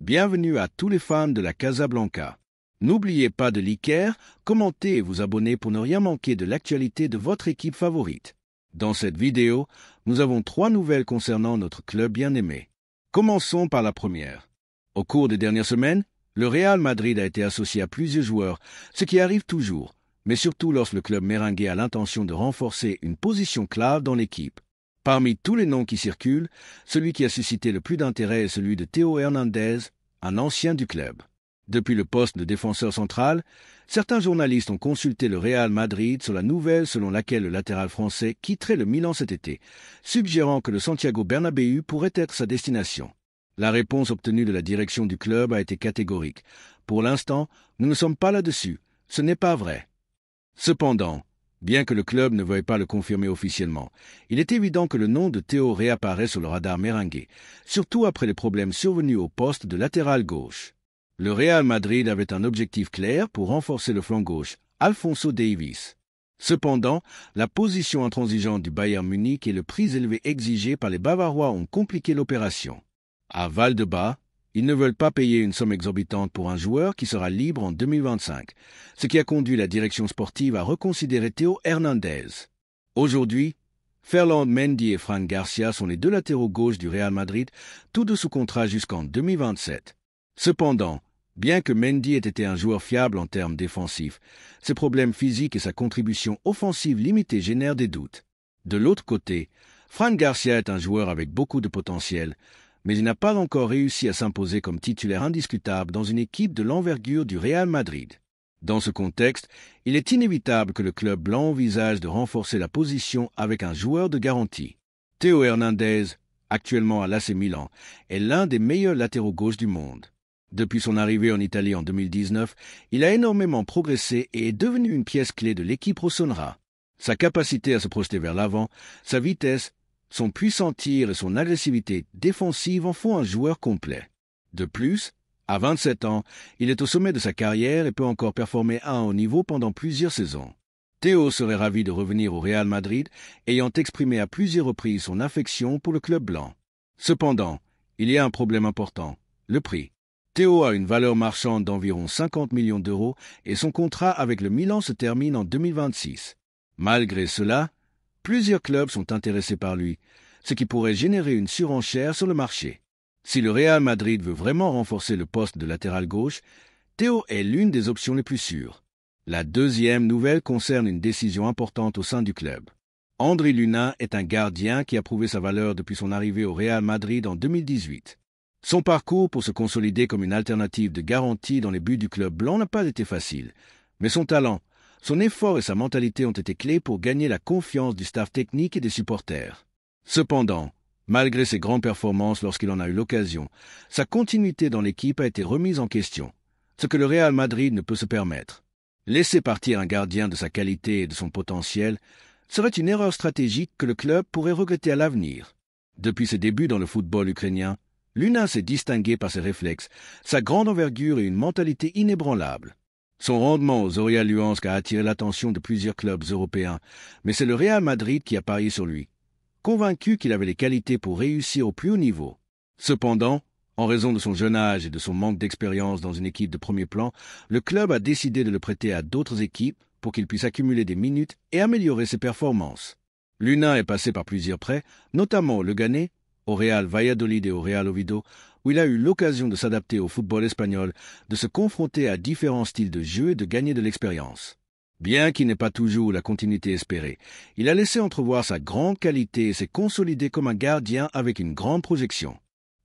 Bienvenue à tous les fans de la Casablanca. N'oubliez pas de liker, commenter et vous abonner pour ne rien manquer de l'actualité de votre équipe favorite. Dans cette vidéo, nous avons 3 nouvelles concernant notre club bien-aimé. Commençons par la première. Au cours des dernières semaines, le Real Madrid a été associé à plusieurs joueurs, ce qui arrive toujours, mais surtout lorsque le club merengue a l'intention de renforcer une position clave dans l'équipe. Parmi tous les noms qui circulent, celui qui a suscité le plus d'intérêt est celui de Théo Hernandez, un ancien du club. Depuis le poste de défenseur central, certains journalistes ont consulté le Real Madrid sur la nouvelle selon laquelle le latéral français quitterait le Milan cet été, suggérant que le Santiago Bernabéu pourrait être sa destination. La réponse obtenue de la direction du club a été catégorique. Pour l'instant, nous ne sommes pas là-dessus. Ce n'est pas vrai. Cependant, bien que le club ne veuille pas le confirmer officiellement, il est évident que le nom de Théo réapparaît sur le radar merengue, surtout après les problèmes survenus au poste de latéral gauche. Le Real Madrid avait un objectif clair pour renforcer le flanc gauche, Alphonso Davies. Cependant, la position intransigeante du Bayern Munich et le prix élevé exigé par les Bavarois ont compliqué l'opération. À Valdebebas, ils ne veulent pas payer une somme exorbitante pour un joueur qui sera libre en 2025, ce qui a conduit la direction sportive à reconsidérer Théo Hernandez. Aujourd'hui, Ferland Mendy et Fran Garcia sont les 2 latéraux gauches du Real Madrid, tous 2 sous contrat jusqu'en 2027. Cependant, bien que Mendy ait été un joueur fiable en termes défensifs, ses problèmes physiques et sa contribution offensive limitée génèrent des doutes. De l'autre côté, Fran Garcia est un joueur avec beaucoup de potentiel, mais il n'a pas encore réussi à s'imposer comme titulaire indiscutable dans une équipe de l'envergure du Real Madrid. Dans ce contexte, il est inévitable que le club blanc envisage de renforcer la position avec un joueur de garantie. Théo Hernandez, actuellement à l'AC Milan, est l'un des meilleurs latéraux gauches du monde. Depuis son arrivée en Italie en 2019, il a énormément progressé et est devenu une pièce clé de l'équipe rossonera. Sa capacité à se projeter vers l'avant, sa vitesse, son puissant tir et son agressivité défensive en font un joueur complet. De plus, à 27 ans, il est au sommet de sa carrière et peut encore performer à un haut niveau pendant plusieurs saisons. Théo serait ravi de revenir au Real Madrid, ayant exprimé à plusieurs reprises son affection pour le club blanc. Cependant, il y a un problème important, le prix. Théo a une valeur marchande d'environ 50 millions d'euros et son contrat avec le Milan se termine en 2026. Malgré cela, plusieurs clubs sont intéressés par lui, ce qui pourrait générer une surenchère sur le marché. Si le Real Madrid veut vraiment renforcer le poste de latéral gauche, Théo est l'une des options les plus sûres. La deuxième nouvelle concerne une décision importante au sein du club. André Lunin est un gardien qui a prouvé sa valeur depuis son arrivée au Real Madrid en 2018. Son parcours pour se consolider comme une alternative de garantie dans les buts du club blanc n'a pas été facile, mais son talent, son effort et sa mentalité ont été clés pour gagner la confiance du staff technique et des supporters. Cependant, malgré ses grandes performances lorsqu'il en a eu l'occasion, sa continuité dans l'équipe a été remise en question, ce que le Real Madrid ne peut se permettre. Laisser partir un gardien de sa qualité et de son potentiel serait une erreur stratégique que le club pourrait regretter à l'avenir. Depuis ses débuts dans le football ukrainien, Lunin s'est distingué par ses réflexes, sa grande envergure et une mentalité inébranlable. Son rendement aux Zorya Luhansk a attiré l'attention de plusieurs clubs européens, mais c'est le Real Madrid qui a parié sur lui, convaincu qu'il avait les qualités pour réussir au plus haut niveau. Cependant, en raison de son jeune âge et de son manque d'expérience dans une équipe de premier plan, le club a décidé de le prêter à d'autres équipes pour qu'il puisse accumuler des minutes et améliorer ses performances. Lunin est passé par plusieurs prêts, notamment au Leganés, au Real Valladolid et au Real Oviedo, où il a eu l'occasion de s'adapter au football espagnol, de se confronter à différents styles de jeu et de gagner de l'expérience. Bien qu'il n'ait pas toujours la continuité espérée, il a laissé entrevoir sa grande qualité et s'est consolidé comme un gardien avec une grande projection.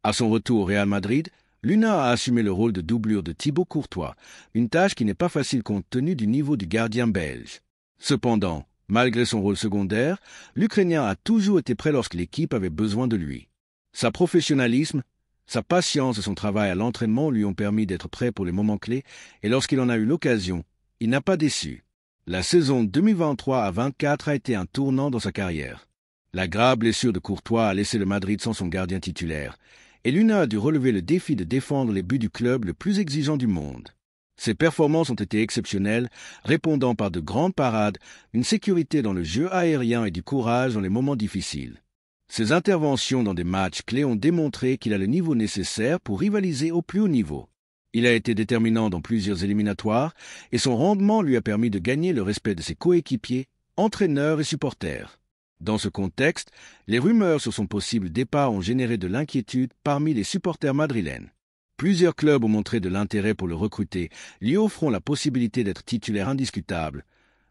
À son retour au Real Madrid, Lunin a assumé le rôle de doublure de Thibaut Courtois, une tâche qui n'est pas facile compte tenu du niveau du gardien belge. Cependant, malgré son rôle secondaire, l'Ukrainien a toujours été prêt lorsque l'équipe avait besoin de lui. Sa professionnalisme, sa patience et son travail à l'entraînement lui ont permis d'être prêt pour les moments clés et lorsqu'il en a eu l'occasion, il n'a pas déçu. La saison 2023 à 24 a été un tournant dans sa carrière. La grave blessure de Courtois a laissé le Madrid sans son gardien titulaire et Lunin a dû relever le défi de défendre les buts du club le plus exigeant du monde. Ses performances ont été exceptionnelles, répondant par de grandes parades, une sécurité dans le jeu aérien et du courage dans les moments difficiles. Ses interventions dans des matchs clés ont démontré qu'il a le niveau nécessaire pour rivaliser au plus haut niveau. Il a été déterminant dans plusieurs éliminatoires et son rendement lui a permis de gagner le respect de ses coéquipiers, entraîneurs et supporters. Dans ce contexte, les rumeurs sur son possible départ ont généré de l'inquiétude parmi les supporters madrilènes. Plusieurs clubs ont montré de l'intérêt pour le recruter, lui offrant la possibilité d'être titulaire indiscutable.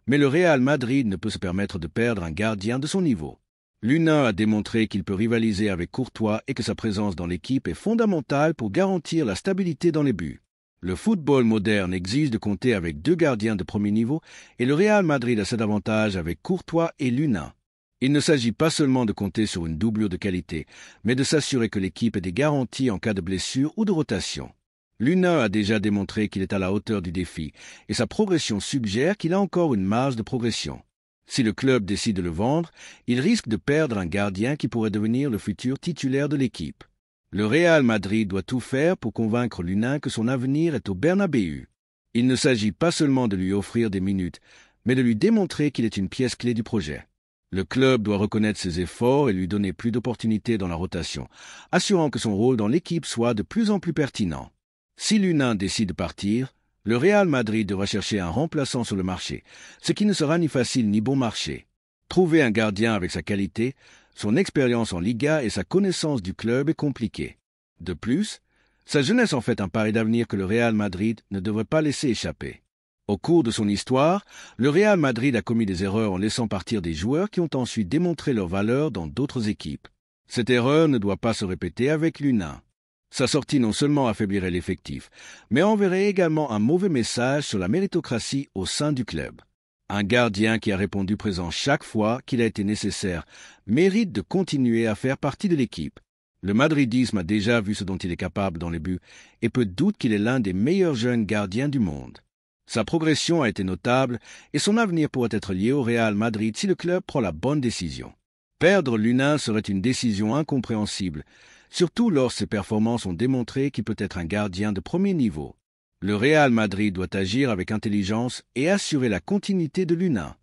Mais le Real Madrid ne peut se permettre de perdre un gardien de son niveau. L'U9 a démontré qu'il peut rivaliser avec Courtois et que sa présence dans l'équipe est fondamentale pour garantir la stabilité dans les buts. Le football moderne exige de compter avec 2 gardiens de premier niveau et le Real Madrid a cet avantage avec Courtois et L'U9. Il ne s'agit pas seulement de compter sur une doublure de qualité, mais de s'assurer que l'équipe ait des garanties en cas de blessure ou de rotation. L'U9 a déjà démontré qu'il est à la hauteur du défi et sa progression suggère qu'il a encore une marge de progression. Si le club décide de le vendre, il risque de perdre un gardien qui pourrait devenir le futur titulaire de l'équipe. Le Real Madrid doit tout faire pour convaincre L'U9 que son avenir est au Bernabéu. Il ne s'agit pas seulement de lui offrir des minutes, mais de lui démontrer qu'il est une pièce clé du projet. Le club doit reconnaître ses efforts et lui donner plus d'opportunités dans la rotation, assurant que son rôle dans l'équipe soit de plus en plus pertinent. Si L'U9 décide de partir, le Real Madrid devra chercher un remplaçant sur le marché, ce qui ne sera ni facile ni bon marché. Trouver un gardien avec sa qualité, son expérience en Liga et sa connaissance du club est compliqué. De plus, sa jeunesse en fait un pari d'avenir que le Real Madrid ne devrait pas laisser échapper. Au cours de son histoire, le Real Madrid a commis des erreurs en laissant partir des joueurs qui ont ensuite démontré leur valeur dans d'autres équipes. Cette erreur ne doit pas se répéter avec L'U9. Sa sortie non seulement affaiblirait l'effectif, mais enverrait également un mauvais message sur la méritocratie au sein du club. Un gardien qui a répondu présent chaque fois qu'il a été nécessaire mérite de continuer à faire partie de l'équipe. Le madridisme a déjà vu ce dont il est capable dans les buts et peu de doute qu'il est l'un des meilleurs jeunes gardiens du monde. Sa progression a été notable et son avenir pourrait être lié au Real Madrid si le club prend la bonne décision. Perdre L'U9 serait une décision incompréhensible, surtout lorsque ses performances ont démontré qu'il peut être un gardien de premier niveau. Le Real Madrid doit agir avec intelligence et assurer la continuité de L'U9.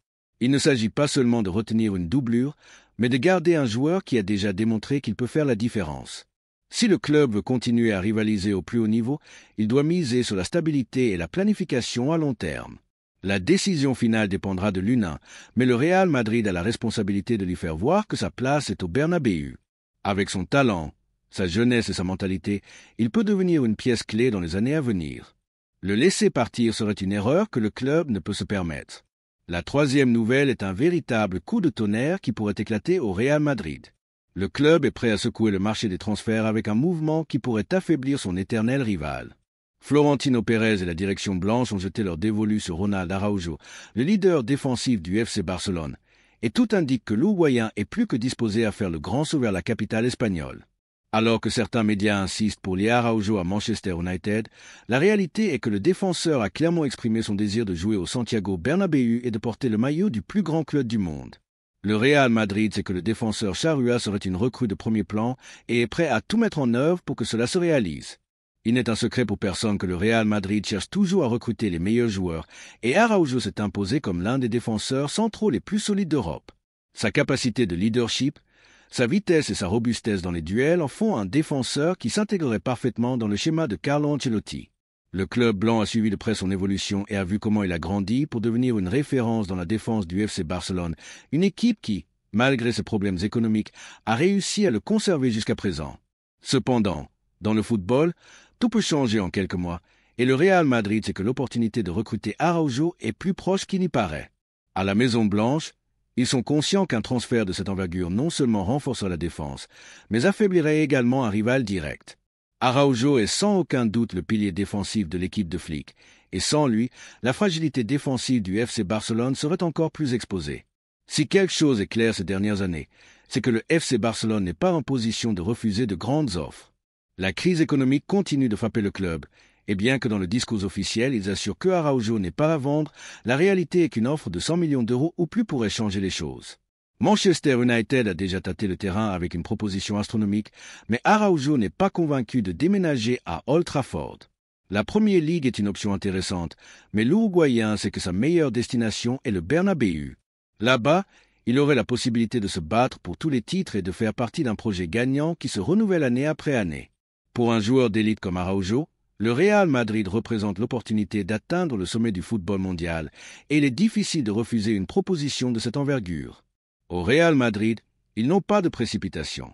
Il ne s'agit pas seulement de retenir une doublure, mais de garder un joueur qui a déjà démontré qu'il peut faire la différence. Si le club veut continuer à rivaliser au plus haut niveau, il doit miser sur la stabilité et la planification à long terme. La décision finale dépendra de L'U9, mais le Real Madrid a la responsabilité de lui faire voir que sa place est au Bernabéu. Avec son talent, sa jeunesse et sa mentalité, il peut devenir une pièce clé dans les années à venir. Le laisser partir serait une erreur que le club ne peut se permettre. La troisième nouvelle est un véritable coup de tonnerre qui pourrait éclater au Real Madrid. Le club est prêt à secouer le marché des transferts avec un mouvement qui pourrait affaiblir son éternel rival. Florentino Pérez et la direction blanche ont jeté leur dévolu sur Ronald Araujo, le leader défensif du FC Barcelone, et tout indique que l'Uruguayen est plus que disposé à faire le grand saut vers la capitale espagnole. Alors que certains médias insistent pour lier Araujo à Manchester United, la réalité est que le défenseur a clairement exprimé son désir de jouer au Santiago Bernabéu et de porter le maillot du plus grand club du monde. Le Real Madrid sait que le défenseur charrua serait une recrue de premier plan et est prêt à tout mettre en œuvre pour que cela se réalise. Il n'est un secret pour personne que le Real Madrid cherche toujours à recruter les meilleurs joueurs et Araujo s'est imposé comme l'un des défenseurs centraux les plus solides d'Europe. Sa capacité de leadership, sa vitesse et sa robustesse dans les duels en font un défenseur qui s'intégrerait parfaitement dans le schéma de Carlo Ancelotti. Le club blanc a suivi de près son évolution et a vu comment il a grandi pour devenir une référence dans la défense du FC Barcelone, une équipe qui, malgré ses problèmes économiques, a réussi à le conserver jusqu'à présent. Cependant, dans le football, tout peut changer en quelques mois, et le Real Madrid sait que l'opportunité de recruter Araujo est plus proche qu'il n'y paraît. À la Maison-Blanche, ils sont conscients qu'un transfert de cette envergure non seulement renforcerait la défense, mais affaiblirait également un rival direct. Araujo est sans aucun doute le pilier défensif de l'équipe de Flick, et sans lui, la fragilité défensive du FC Barcelone serait encore plus exposée. Si quelque chose est clair ces dernières années, c'est que le FC Barcelone n'est pas en position de refuser de grandes offres. La crise économique continue de frapper le club, et bien que dans le discours officiel ils assurent que Araujo n'est pas à vendre, la réalité est qu'une offre de 100 millions d'euros ou plus pourrait changer les choses. Manchester United a déjà tâté le terrain avec une proposition astronomique, mais Araujo n'est pas convaincu de déménager à Old Trafford. La Premier League est une option intéressante, mais l'Uruguayen sait que sa meilleure destination est le Bernabéu. Là-bas, Il aurait la possibilité de se battre pour tous les titres et de faire partie d'un projet gagnant qui se renouvelle année après année. Pour un joueur d'élite comme Araujo, le Real Madrid représente l'opportunité d'atteindre le sommet du football mondial et il est difficile de refuser une proposition de cette envergure. Au Real Madrid, ils n'ont pas de précipitation.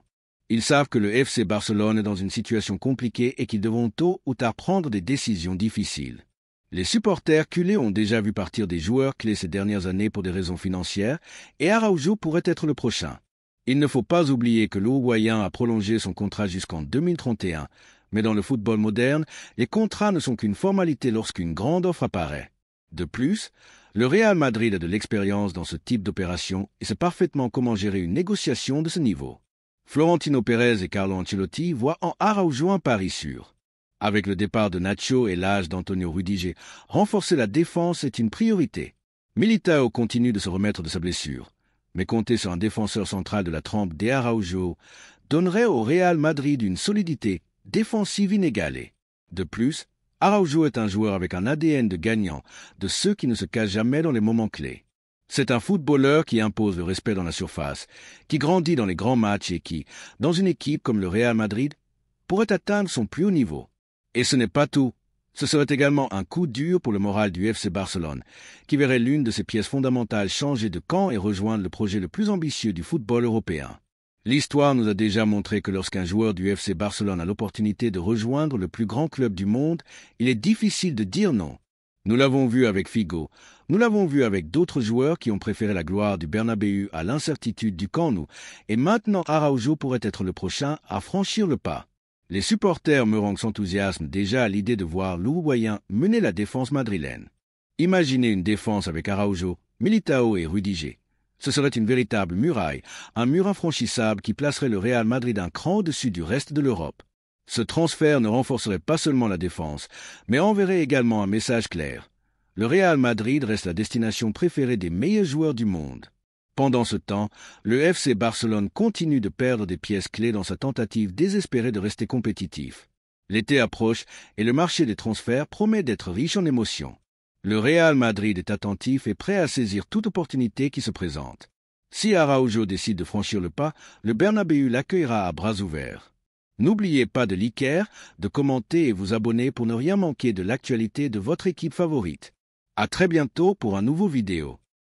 Ils savent que le FC Barcelone est dans une situation compliquée et qu'ils devront tôt ou tard prendre des décisions difficiles. Les supporters culés ont déjà vu partir des joueurs clés ces dernières années pour des raisons financières et Araujo pourrait être le prochain. Il ne faut pas oublier que l'Uruguayen a prolongé son contrat jusqu'en 2031, mais dans le football moderne, les contrats ne sont qu'une formalité lorsqu'une grande offre apparaît. De plus, le Real Madrid a de l'expérience dans ce type d'opération et sait parfaitement comment gérer une négociation de ce niveau. Florentino Pérez et Carlo Ancelotti voient en Araujo un pari sûr. Avec le départ de Nacho et l'âge d'Antonio Rudiger, renforcer la défense est une priorité. Militao continue de se remettre de sa blessure, mais compter sur un défenseur central de la trempe d'Araujo donnerait au Real Madrid une solidité défensive inégalée. De plus, Araujo est un joueur avec un ADN de gagnant, de ceux qui ne se cachent jamais dans les moments clés. C'est un footballeur qui impose le respect dans la surface, qui grandit dans les grands matchs et qui, dans une équipe comme le Real Madrid, pourrait atteindre son plus haut niveau. Et ce n'est pas tout. Ce serait également un coup dur pour le moral du FC Barcelone, qui verrait l'une de ses pièces fondamentales changer de camp et rejoindre le projet le plus ambitieux du football européen. L'histoire nous a déjà montré que lorsqu'un joueur du FC Barcelone a l'opportunité de rejoindre le plus grand club du monde, il est difficile de dire non. Nous l'avons vu avec Figo, nous l'avons vu avec d'autres joueurs qui ont préféré la gloire du Bernabéu à l'incertitude du Camp Nou, et maintenant Araujo pourrait être le prochain à franchir le pas. Les supporters meurent s'enthousiasment déjà à l'idée de voir l'Uruguayen mener la défense madrilène. Imaginez une défense avec Araujo, Militao et Rudiger. Ce serait une véritable muraille, un mur infranchissable qui placerait le Real Madrid un cran au-dessus du reste de l'Europe. Ce transfert ne renforcerait pas seulement la défense, mais enverrait également un message clair. Le Real Madrid reste la destination préférée des meilleurs joueurs du monde. Pendant ce temps, le FC Barcelone continue de perdre des pièces clés dans sa tentative désespérée de rester compétitif. L'été approche et le marché des transferts promet d'être riche en émotions. Le Real Madrid est attentif et prêt à saisir toute opportunité qui se présente. Si Araujo décide de franchir le pas, le Bernabéu l'accueillera à bras ouverts. N'oubliez pas de liker, de commenter et vous abonner pour ne rien manquer de l'actualité de votre équipe favorite. À très bientôt pour un nouveau vidéo.